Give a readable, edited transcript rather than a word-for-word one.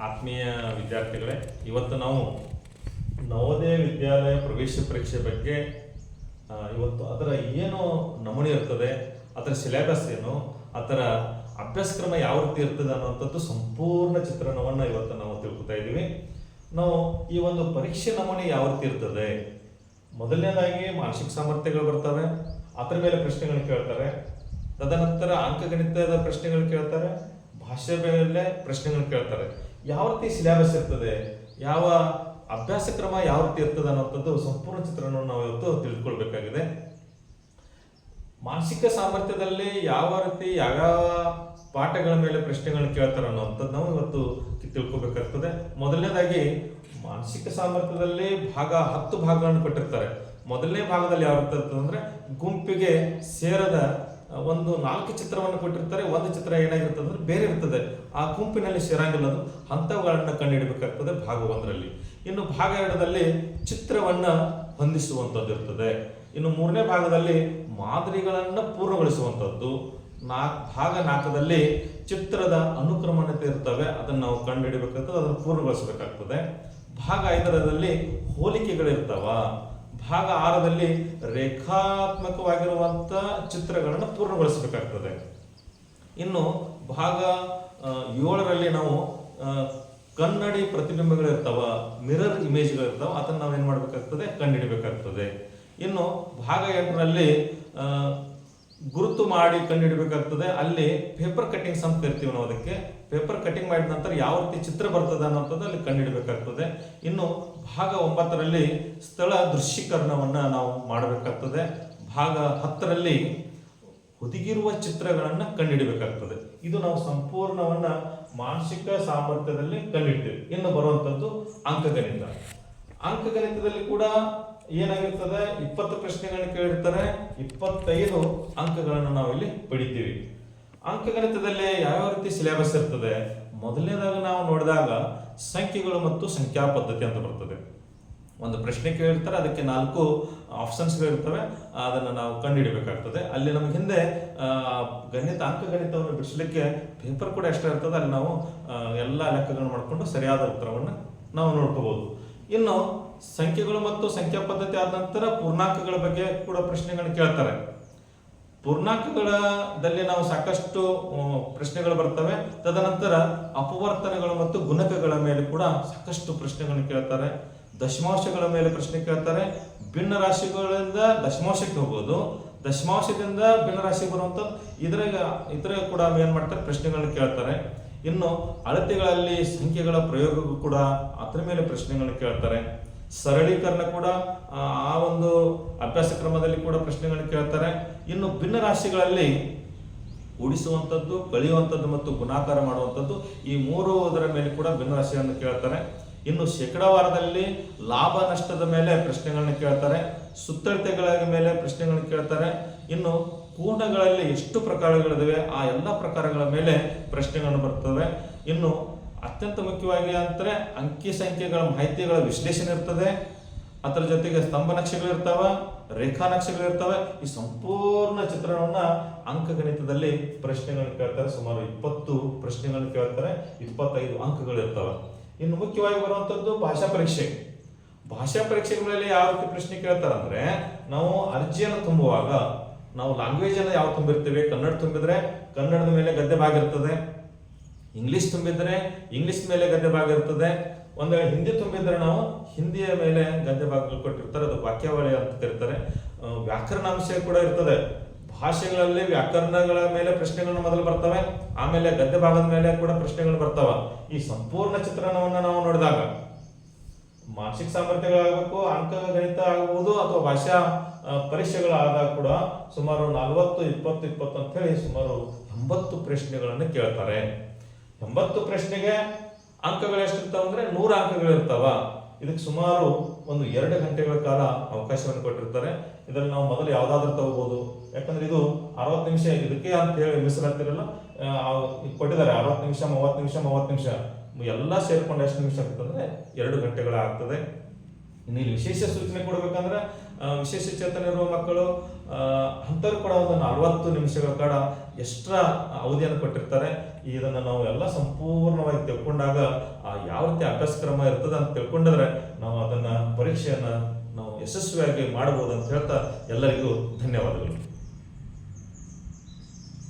ಆತ್ಮೀಯ ವಿದ್ಯಾರ್ಥಿಗಳೇ, ಇವತ್ತು ನಾವು ನವೋದಯ ವಿದ್ಯಾಲಯ ಪ್ರವೇಶ ಪರೀಕ್ಷೆ ಬಗ್ಗೆ ಇವತ್ತು ಅದರ ಏನು ನಮೂನೆ ಇರ್ತದೆ, ಅದರ ಸಿಲೆಬಸ್ ಏನು, ಅದರ ಅಭ್ಯಾಸಕ್ರಮ ಯಾವ ರೀತಿ ಇರ್ತದೆ ಅನ್ನುವಂಥದ್ದು ಸಂಪೂರ್ಣ ಚಿತ್ರಣವನ್ನು ಇವತ್ತು ನಾವು ತಿಳ್ಕೊತಾ ಇದ್ದೀವಿ. ನಾವು ಈ ಒಂದು ಪರೀಕ್ಷೆ ನಮೂನೆ ಯಾವ ರೀತಿ ಇರ್ತದೆ, ಮೊದಲನೇದಾಗಿ ಮಾನಸಿಕ ಸಾಮರ್ಥ್ಯಗಳು ಬರ್ತವೆ, ಅದರ ಮೇಲೆ ಪ್ರಶ್ನೆಗಳು ಕೇಳ್ತಾರೆ. ತದನಂತರ ಅಂಕಗಣಿತದ ಪ್ರಶ್ನೆಗಳು ಕೇಳ್ತಾರೆ, ಭಾಷೆ ಮೇಲೆ ಪ್ರಶ್ನೆಗಳು ಕೇಳ್ತಾರೆ. ಯಾವ ರೀತಿ ಸಿಲೆಬಸ್ ಇರ್ತದೆ, ಯಾವ ಅಭ್ಯಾಸ ಕ್ರಮ ಯಾವ ರೀತಿ ಇರ್ತದೆ ಅನ್ನೋಂಥದ್ದು ಸಂಪೂರ್ಣ ಚಿತ್ರಣವನ್ನು ನಾವು ಇವತ್ತು ತಿಳಿದುಕೊಳ್ಬೇಕಾಗಿದೆ. ಮಾನಸಿಕ ಸಾಮರ್ಥ್ಯದಲ್ಲಿ ಯಾವ ರೀತಿ ಯಾವ್ಯಾವ ಪಾಠಗಳ ಮೇಲೆ ಪ್ರಶ್ನೆಗಳನ್ನು ಕೇಳ್ತಾರೆ ಅನ್ನೋಂಥದ್ದು ನಾವು ಇವತ್ತು ತಿಳ್ಕೊಬೇಕಾಗ್ತದೆ. ಮೊದಲನೇದಾಗಿ ಮಾನಸಿಕ ಸಾಮರ್ಥ್ಯದಲ್ಲಿ 10 ಭಾಗಗಳನ್ನು ಕೊಟ್ಟಿರ್ತಾರೆ. ಮೊದಲನೇ ಭಾಗದಲ್ಲಿ ಯಾವ ಇರ್ತದೆ ಅಂದ್ರೆ ಗುಂಪಿಗೆ ಸೇರದ ಒಂದು 4 ಚಿತ್ರವನ್ನು ಕೊಟ್ಟಿರ್ತಾರೆ. ಒಂದು ಚಿತ್ರ ಏನಾಗಿರ್ತದೆ ಅಂದ್ರೆ ಬೇರೆ ಇರ್ತದೆ, ಆ ಗುಂಪಿನಲ್ಲಿ ಸೇರಂಗಿಲ್ಲ, ಅದು ಹಂತಗಳನ್ನು ಕಂಡುಹಿಡಬೇಕಾಗ್ತದೆ ಭಾಗ 1ರಲ್ಲಿ. ಇನ್ನು ಭಾಗ 2ದಲ್ಲಿ ಚಿತ್ರವನ್ನ ಹೊಂದಿಸುವಂಥದ್ದು ಇರ್ತದೆ. ಇನ್ನು 3ನೇ ಭಾಗದಲ್ಲಿ ಮಾದರಿಗಳನ್ನು ಪೂರ್ಣಗೊಳಿಸುವಂಥದ್ದು. ಭಾಗ 4ದಲ್ಲಿ ಚಿತ್ರದ ಅನುಕ್ರಮಣತೆ ಇರ್ತವೆ, ಅದನ್ನು ನಾವು ಕಂಡುಹಿಡಬೇಕಾಗ್ತದೆ, ಅದನ್ನು ಪೂರ್ಣಗೊಳಿಸಬೇಕಾಗ್ತದೆ. ಭಾಗ 5ರಲ್ಲಿ ಹೋಲಿಕೆಗಳಿರ್ತಾವ. ಭಾಗ 6ರಲ್ಲಿ ರೇಖಾತ್ಮಕವಾಗಿರುವಂಥ ಚಿತ್ರಗಳನ್ನು ಪೂರ್ಣಗೊಳಿಸಬೇಕಾಗ್ತದೆ. ಇನ್ನು ಭಾಗ 7ರಲ್ಲಿ ನಾವು ಕನ್ನಡಿ ಪ್ರತಿಬಿಂಬಗಳಿರ್ತಾವ, ಮಿರರ್ ಇಮೇಜ್ಗಳಿರ್ತಾವ, ಅದನ್ನು ನಾವು ಏನು ಮಾಡಬೇಕಾಗ್ತದೆ, ಕಂಡುಹಿಡಬೇಕಾಗ್ತದೆ. ಇನ್ನು ಭಾಗ 8ರಲ್ಲಿ ಗುರುತು ಮಾಡಿ ಕಂಡುಹಿಡಬೇಕಾಗ್ತದೆ. ಅಲ್ಲಿ ಪೇಪರ್ ಕಟ್ಟಿಂಗ್ಸ್ ಅಂತ ಕರಿತೀವಿ ನಾವು. ಅದಕ್ಕೆ ಪೇಪರ್ ಕಟಿಂಗ್ ಮಾಡಿದ ನಂತರ ಯಾವ ರೀತಿ ಚಿತ್ರ ಬರ್ತದೆ ಅನ್ನೋಂಥದ್ದು ಅಲ್ಲಿ ಕಂಡುಹಿಡಬೇಕಾಗ್ತದೆ. ಇನ್ನು ಭಾಗ 9ರಲ್ಲಿ ಸ್ಥಳ ದೃಶ್ಯೀಕರಣವನ್ನು ನಾವು ಮಾಡಬೇಕಾಗ್ತದೆ. ಭಾಗ 10ರಲ್ಲಿ ಹುದುಗಿರುವ ಚಿತ್ರಗಳನ್ನು ಕಂಡುಹಿಡಬೇಕಾಗ್ತದೆ. ಇದು ನಾವು ಸಂಪೂರ್ಣವನ್ನ ಮಾನಸಿಕ ಸಾಮರ್ಥ್ಯದಲ್ಲಿ ಕಂಡುಹಿಡ್ತೇವೆ. ಇನ್ನು ಬರುವಂಥದ್ದು ಅಂಕಗಣಿತ. ಅಂಕಗಣಿತದಲ್ಲಿ ಕೂಡ ಏನಾಗಿರ್ತದೆ, 20 ಪ್ರಶ್ನೆಗಳನ್ನು ಕೇಳಿರ್ತಾರೆ, 25 ಅಂಕಗಳನ್ನು ನಾವು ಇಲ್ಲಿ ಪಡಿತೀವಿ. ಅಂಕಗಣಿತದಲ್ಲಿ ಯಾವ್ಯಾವ ರೀತಿ ಸಿಲೆಬಸ್ ಇರ್ತದೆ, ಮೊದಲನೇದಾಗ ನಾವು ನೋಡಿದಾಗ ಸಂಖ್ಯೆಗಳು ಮತ್ತು ಸಂಖ್ಯಾ ಪದ್ಧತಿ ಅಂತ ಬರ್ತದೆ. ಒಂದು ಪ್ರಶ್ನೆ ಕೇಳಿರ್ತಾರೆ, ಅದಕ್ಕೆ 4 ಆಪ್ಷನ್ಸ್ಗಳಿರ್ತವೆ, ಅದನ್ನು ನಾವು ಕಂಡುಹಿಡಬೇಕಾಗ್ತದೆ. ಅಲ್ಲಿ ನಮ್ಗೆ ಹಿಂದೆ ಅಂಕಗಣಿತವನ್ನು ಬಿಡಿಸಲಿಕ್ಕೆ ಪೇಪರ್ ಕೂಡ ಎಕ್ಸ್ಟ್ರಾ ಇರ್ತದೆ, ಅಲ್ಲಿ ನಾವು ಎಲ್ಲ ಲೆಕ್ಕಗಳನ್ನು ಮಾಡಿಕೊಂಡು ಸರಿಯಾದ ಉತ್ತರವನ್ನು ನಾವು ನೋಡ್ಕೋಬಹುದು. ಇನ್ನು ಸಂಖ್ಯೆಗಳು ಮತ್ತು ಸಂಖ್ಯಾ ಪದ್ಧತಿ ಆದ ನಂತರ ಪೂರ್ಣಾಂಕಗಳ ಬಗ್ಗೆ ಕೂಡ ಪ್ರಶ್ನೆಗಳನ್ನು ಕೇಳ್ತಾರೆ. ಪೂರ್ಣಾಂಕಗಳಲ್ಲಿ ನಾವು ಸಾಕಷ್ಟು ಪ್ರಶ್ನೆಗಳು ಬರ್ತವೆ. ತದನಂತರ ಅಪವರ್ತನಗಳು ಮತ್ತು ಗುಣಕಗಳ ಮೇಲೆ ಕೂಡ ಸಾಕಷ್ಟು ಪ್ರಶ್ನೆಗಳನ್ನು ಕೇಳ್ತಾರೆ. ದಶಮಾಂಶಗಳ ಮೇಲೆ ಪ್ರಶ್ನೆ ಕೇಳ್ತಾರೆ. ಭಿನ್ನ ರಾಶಿಗಳಿಂದ ದಶಮಾಂಶಕ್ಕೆ ಹೋಗೋದು, ದಶಮಾಂಶದಿಂದ ಭಿನ್ನ ರಾಶಿಗೆ ಬರುವಂತ ಇತರ ಕೂಡ ಏನ್ ಮಾಡ್ತಾರೆ, ಪ್ರಶ್ನೆಗಳನ್ನು ಕೇಳ್ತಾರೆ. ಇನ್ನು ಅಳತೆಗಳಲ್ಲಿ ಸಂಖ್ಯೆಗಳ ಪ್ರಯೋಗಕ್ಕೂ ಕೂಡ ಅದರ ಮೇಲೆ ಪ್ರಶ್ನೆಗಳನ್ನು ಕೇಳ್ತಾರೆ. ಸರಳೀಕರಣ ಕೂಡ ಆ ಒಂದು ಅಭ್ಯಾಸ ಕ್ರಮದಲ್ಲಿ ಕೂಡ ಪ್ರಶ್ನೆಗಳನ್ನು ಕೇಳ್ತಾರೆ. ಇನ್ನು ಭಿನ್ನ ರಾಶಿಗಳಲ್ಲಿ ಕೂಡಿಸುವಂಥದ್ದು, ಕಳೆಯುವಂಥದ್ದು ಮತ್ತು ಗುಣಾಕಾರ ಮಾಡುವಂಥದ್ದು, ಈ 3 ಮೇಲೆ ಕೂಡ ಭಿನ್ನ ರಾಶಿಗಳನ್ನು ಕೇಳ್ತಾರೆ. ಇನ್ನು ಶೇಕಡಾವಾರದಲ್ಲಿ ಲಾಭ ನಷ್ಟದ ಮೇಲೆ ಪ್ರಶ್ನೆಗಳನ್ನು ಕೇಳ್ತಾರೆ. ಸುತ್ತಳತೆಗಳ ಮೇಲೆ ಪ್ರಶ್ನೆಗಳನ್ನು ಕೇಳ್ತಾರೆ. ಇನ್ನು ಪೂರ್ಣಗಳಲ್ಲಿ ಎಷ್ಟು ಪ್ರಕಾರಗಳಿವೆ, ಆ ಎಲ್ಲ ಪ್ರಕಾರಗಳ ಮೇಲೆ ಪ್ರಶ್ನೆಗಳನ್ನು ಬರ್ತವೆ. ಇನ್ನು ಅತ್ಯಂತ ಮುಖ್ಯವಾಗಿ ಅಂದರೆ ಅಂಕಿ ಸಂಖ್ಯೆಗಳ ಮಾಹಿತಿಗಳ ವಿಶ್ಲೇಷಣೆ ಇರ್ತದೆ. ಅದರ ಜೊತೆಗೆ ಸ್ತಂಭ ನಕ್ಷೆಗಳಿರ್ತಾವ, ರೇಖಾ ನಕ್ಷೆಗಳಿರ್ತವೆ. ಈ ಸಂಪೂರ್ಣ ಚಿತ್ರಣವನ್ನ ಅಂಕಗಣಿತದಲ್ಲಿ ಪ್ರಶ್ನೆಗಳನ್ನು ಕೇಳ್ತಾರೆ. ಸುಮಾರು 20 ಪ್ರಶ್ನೆಗಳನ್ನು ಕೇಳ್ತಾರೆ, 25 ಅಂಕಗಳಿರ್ತವೆ. ಇನ್ನು ಮುಖ್ಯವಾಗಿ ಬರುವಂಥದ್ದು ಭಾಷಾ ಪರೀಕ್ಷೆ. ಭಾಷಾ ಪರೀಕ್ಷೆಗಳಲ್ಲಿ ಯಾವ ರೀತಿ ಪ್ರಶ್ನೆ ಕೇಳ್ತಾರೆ ಅಂದ್ರೆ, ನಾವು ಅರ್ಜಿಯನ್ನು ತುಂಬುವಾಗ ನಾವು ಲ್ಯಾಂಗ್ವೇಜ್ ಅನ್ನು ಯಾವ ತುಂಬಿರ್ತೇವೆ, ಕನ್ನಡ ತುಂಬಿದ್ರೆ ಕನ್ನಡದ ಮೇಲೆ ಗದ್ಯ ಭಾಗ ಇರ್ತದೆ, ಇಂಗ್ಲಿಷ್ ತುಂಬಿದ್ರೆ ಇಂಗ್ಲಿಷ್ ಮೇಲೆ ಗದ್ಯ ಭಾಗ ಇರ್ತದೆ, ಒಂದು ವೇಳೆ ಹಿಂದಿ ತುಂಬಿದ್ರೆ ನಾವು ಹಿಂದಿಯ ಮೇಲೆ ಗದ್ಯ ಭಾಗಗಳು ಕೊಟ್ಟಿರ್ತಾರೆ, ಅದು ವಾಕ್ಯಾವಳಿ ಅಂತ ಕರೀತಾರೆ. ವ್ಯಾಕರಣಾಂಶ ಕೂಡ ಇರ್ತದೆ. ಭಾಷೆಗಳಲ್ಲಿ ವ್ಯಾಕರಣಗಳ ಮೇಲೆ ಪ್ರಶ್ನೆಗಳು ಮೊದಲು ಬರ್ತವೆ, ಆಮೇಲೆ ಗದ್ಯ ಭಾಗದ ಮೇಲೆ ಕೂಡ ಪ್ರಶ್ನೆಗಳು ಬರ್ತವೆ. ಈ ಸಂಪೂರ್ಣ ಚಿತ್ರಣವನ್ನು ನಾವು ನೋಡಿದಾಗ ಮಾನಸಿಕ ಸಾಮರ್ಥ್ಯಗಳಾಗಬೇಕು, ಅಂಕಗಣಿತ ಆಗಬಹುದು, ಅಥವಾ ಭಾಷಾ ಪರೀಕ್ಷೆಗಳಾದಾಗ ಕೂಡ ಸುಮಾರು 40, 20, 20 ಅಂತ ಹೇಳಿ ಸುಮಾರು 80 ಪ್ರಶ್ನೆಗಳನ್ನು ಕೇಳ್ತಾರೆ. 80 ಪ್ರಶ್ನೆಗೆ ಅಂಕಗಳು ಎಷ್ಟಿರ್ತಾವ ಅಂದ್ರೆ 100 ಅಂಕಗಳಿರ್ತಾವ. ಇದಕ್ಕೆ ಸುಮಾರು ಒಂದು 2 ಗಂಟೆಗಳ ಕಾಲ ಅವಕಾಶವನ್ನು ಕೊಟ್ಟಿರ್ತಾರೆ. ಇದರಲ್ಲಿ ನಾವು ಮೊದಲು ಯಾವ್ದಾದ್ರು ತಗೋಬಹುದು, ಯಾಕಂದ್ರೆ ಇದು 60 ನಿಮಿಷ ಇದಕ್ಕೆ ಅಂತ ಹೇಳಿ ಮೀಸಲಾತಿರಲ್ಲ, ಕೊಟ್ಟಿದ್ದಾರೆ 60 ನಿಮಿಷ, 30 ನಿಮಿಷ, 30 ನಿಮಿಷ ಎಲ್ಲ ಸೇರ್ಕೊಂಡು ಎಷ್ಟು ನಿಮಿಷ ಆಗ್ತದೆ, 2 ಗಂಟೆಗಳಾಗ್ತದೆ. ಇಲ್ಲಿ ವಿಶೇಷ ಸೂಚನೆ ಕೊಡ್ಬೇಕಂದ್ರೆ ವಿಶೇಷ ಚೇತನ ಇರುವ ಮಕ್ಕಳು ಅಂಥವ್ರು ಕೂಡ ಒಂದು 40 ನಿಮಿಷಗಳ ಕಾಲ ಎಕ್ಸ್ಟ್ರಾ ಅವಧಿಯನ್ನು ಕೊಟ್ಟಿರ್ತಾರೆ. ಇದನ್ನು ನಾವು ಎಲ್ಲ ಸಂಪೂರ್ಣವಾಗಿ ತಿಳ್ಕೊಂಡಾಗ ಯಾವ ರೀತಿ ಅಭ್ಯಾಸಕ್ರಮ ಇರ್ತದೆ ಅಂತ ತಿಳ್ಕೊಂಡಿದ್ರೆ ನಾವು ಅದನ್ನು ಪರೀಕ್ಷೆಯನ್ನು ನಾವು ಯಶಸ್ವಿಯಾಗಿ ಮಾಡಬಹುದು ಅಂತ ಹೇಳ್ತಾ ಎಲ್ಲರಿಗೂ ಧನ್ಯವಾದಗಳು.